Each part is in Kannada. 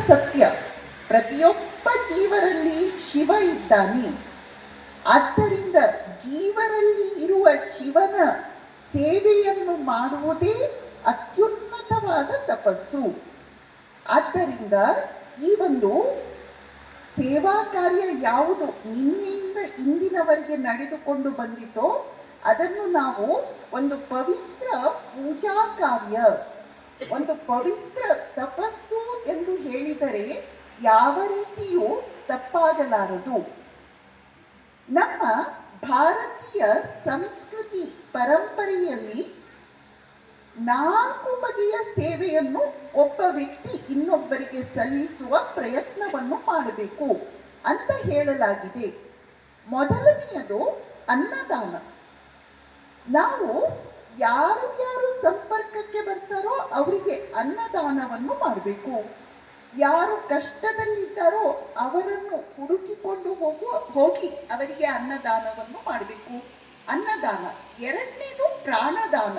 ಸತ್ಯ, ಪ್ರತಿಯೊಬ್ಬ ಜೀವರಲ್ಲಿ ಶಿವ ಇದ್ದಾನೆ. ಆದ್ದರಿಂದ ಜೀವರಲ್ಲಿ ಇರುವ ಶಿವನ ಸೇವೆಯನ್ನು ಮಾಡುವುದೇ ಅತ್ಯುನ್ನತವಾದ ತಪಸ್ಸು. ಆದ್ದರಿಂದ ಈ ಒಂದು ಸೇವಾ ಕಾರ್ಯ ಯಾವುದು ನಿನ್ನೆಯಿಂದ ಇಂದಿನವರೆಗೆ ನಡೆದುಕೊಂಡು ಬಂದಿತೋ ಅದನ್ನು ನಾವು ಒಂದು ಪವಿತ್ರ ಪೂಜಾ ಕಾರ್ಯ, ಒಂದು ಪವಿತ್ರ ತಪಸ್ಸು ಎಂದು ಹೇಳಿದರೆ ಯಾವ ರೀತಿಯೂ ತಪ್ಪಾಗಲಾರದು. ನಮ್ಮ ಭಾರತೀಯ ಸಂಸ್ಕೃತಿ ಪರಂಪರೆಯಲ್ಲಿ 4 ಬಗೆಯ ಸೇವೆಯನ್ನು ಒಬ್ಬ ವ್ಯಕ್ತಿ ಇನ್ನೊಬ್ಬರಿಗೆ ಸಲ್ಲಿಸುವ ಪ್ರಯತ್ನವನ್ನು ಮಾಡಬೇಕು ಅಂತ ಹೇಳಲಾಗಿದೆ. ಮೊದಲನೆಯದು ಅನ್ನದಾನ. ನಾವು ಯಾರು ಸಂಪರ್ಕಕ್ಕೆ ಬರ್ತಾರೋ ಅವರಿಗೆ ಅನ್ನದಾನವನ್ನು ಮಾಡಬೇಕು. ಯಾರು ಕಷ್ಟದಲ್ಲಿದ್ದಾರೋ ಅವರನ್ನು ಹುಡುಕಿಕೊಂಡು ಹೋಗಿ ಅವರಿಗೆ ಅನ್ನದಾನವನ್ನು ಮಾಡಬೇಕು. ಅನ್ನದಾನ. ಎರಡನೇದು ಪ್ರಾಣದಾನ.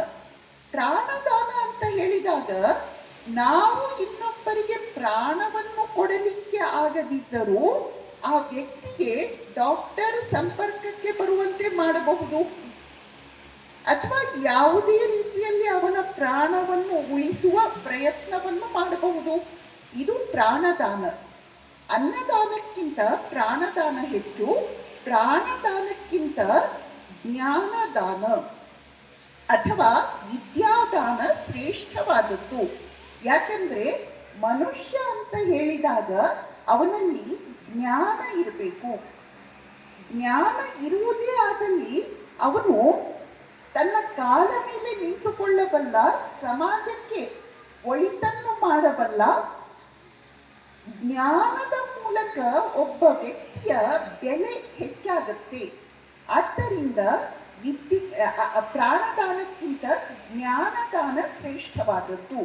ಪ್ರಾಣದಾನ ಅಂತ ಹೇಳಿದಾಗ ನಾವು ಇನ್ನೊಬ್ಬರಿಗೆ ಪ್ರಾಣವನ್ನು ಕೊಡಲಿಕ್ಕೆ ಆಗದಿದ್ದರೂ ಆ ವ್ಯಕ್ತಿಗೆ ಡಾಕ್ಟರ್ ಸಂಪರ್ಕಕ್ಕೆ ಬರುವಂತೆ ಮಾಡಬಹುದು, ಅಥವಾ ಯಾವುದೇ ರೀತಿಯಲ್ಲಿ ಅವನ ಪ್ರಾಣವನ್ನು ಉಳಿಸುವ ಪ್ರಯತ್ನವನ್ನು ಮಾಡಬಹುದು. ಇದು ಪ್ರಾಣದಾನ. ಅನ್ನದಾನಕ್ಕಿಂತ ಪ್ರಾಣದಾನ ಹೆಚ್ಚು. ಪ್ರಾಣದಾನಕ್ಕಿಂತ ಜ್ಞಾನದಾನ ಅಥವಾ ವಿದ್ಯಾದಾನ ಶ್ರೇಷ್ಠವಾದದ್ದು. ಯಾಕಂದ್ರೆ ಮನುಷ್ಯ ಅಂತ ಹೇಳಿದಾಗ ಅವನಲ್ಲಿ ಜ್ಞಾನ ಇರಬೇಕು. ಜ್ಞಾನ ಇರುವುದೇ ಆದಲ್ಲಿ ಅವನು ತನ್ನ ಕಾಲ ಮೇಲೆ ನಿಂತುಕೊಳ್ಳಬಲ್ಲ, ಸಮಾಜಕ್ಕೆ ಒಳಿತನ್ನು ಮಾಡಬಲ್ಲ. ಜ್ಞಾನದ ಮೂಲಕ ಒಬ್ಬ ವ್ಯಕ್ತಿಯ ಬೆಲೆ ಹೆಚ್ಚಾಗುತ್ತೆ. ಆದ್ದರಿಂದ ಪ್ರಾಣದಾನಕ್ಕಿಂತ ಜ್ಞಾನದಾನ ಶ್ರೇಷ್ಠವಾದದ್ದು.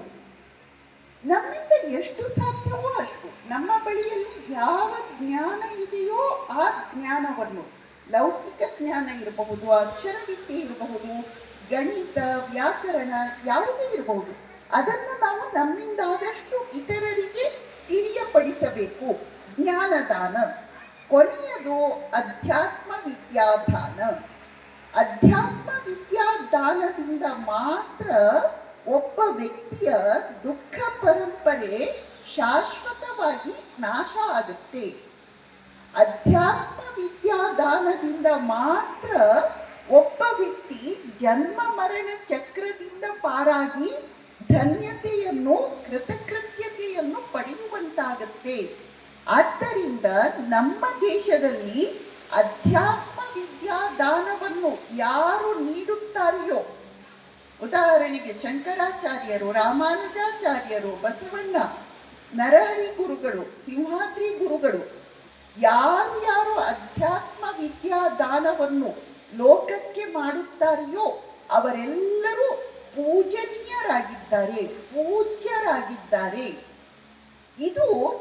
ನಮ್ಮಿಂದ ಎಷ್ಟು ಸಾಧ್ಯವೋ ಅಷ್ಟು ನಮ್ಮ ಬಳಿಯಲ್ಲಿ ಯಾವ ಜ್ಞಾನ ಇದೆಯೋ ಆ ಜ್ಞಾನವನ್ನು, ಲೌಕಿಕ ಜ್ಞಾನ ಇರಬಹುದು, ಅಕ್ಷರವಿದ್ಯೆ ಇರಬಹುದು, ಗಣಿತ, ವ್ಯಾಕರಣ ಯಾವುದೇ ಇರಬಹುದು, ಅದನ್ನು ನಾವು ನಮ್ಮಿಂದಾದಷ್ಟು ಇತರರಿಗೆ ತಿಳಿಯಪಡಿಸಬೇಕು. ಜ್ಞಾನದಾನ. ಕೊನೆಯದು ಅಧ್ಯಾತ್ಮ ವಿದ್ಯಾದಾನ. ಅಧ್ಯಾತ್ಮ ವಿದ್ಯಾದಾನದಿಂದ ಮಾತ್ರ ಒಬ್ಬ ವ್ಯಕ್ತಿಯ ದುಃಖ ಪರಂಪರೆ ಶಾಶ್ವತವಾಗಿ ನಾಶ ಆಗುತ್ತೆ. ಅಧ್ಯಾತ್ಮ ವಿದ್ಯಾದಾನದಿಂದ ಮಾತ್ರ ಒಬ್ಬ ವ್ಯಕ್ತಿ ಜನ್ಮ ಮರಣ ಚಕ್ರದಿಂದ ಪಾರಾಗಿ ಧನ್ಯತೆಯನ್ನು, ಕೃತಕೃತ್ಯತೆಯನ್ನು ಪಡೆಯುವಂತಾಗತ್ತೆ. ಆದ್ದರಿಂದ ನಮ್ಮ ದೇಶದಲ್ಲಿ ಅಧ್ಯಾತ್ಮ ವಿದ್ಯಾದಾನವನ್ನು ಯಾರು ನೀಡುತ್ತಾರೆಯೋ, ಉದಾಹರಣೆಗೆ ಶಂಕರಾಚಾರ್ಯರು, ರಾಮಾನುಜಾಚಾರ್ಯರು, ಬಸವಣ್ಣ, ನರಹರಿ ಗುರುಗಳು, ಸಿಂಹಾದ್ರಿ ಗುರುಗಳು, ಯಾರು ಅಧ್ಯಾತ್ಮ ವಿದ್ಯಾದಾನವನ್ನು ಲೋಕಕ್ಕೆ ಮಾಡುತ್ತಾರೆಯೋ ಅವರೆಲ್ಲರೂ ಪೂಜನೀಯರಾಗಿದ್ದಾರೆ, ಪೂಜ್ಯರಾಗಿದ್ದಾರೆ. ಇದು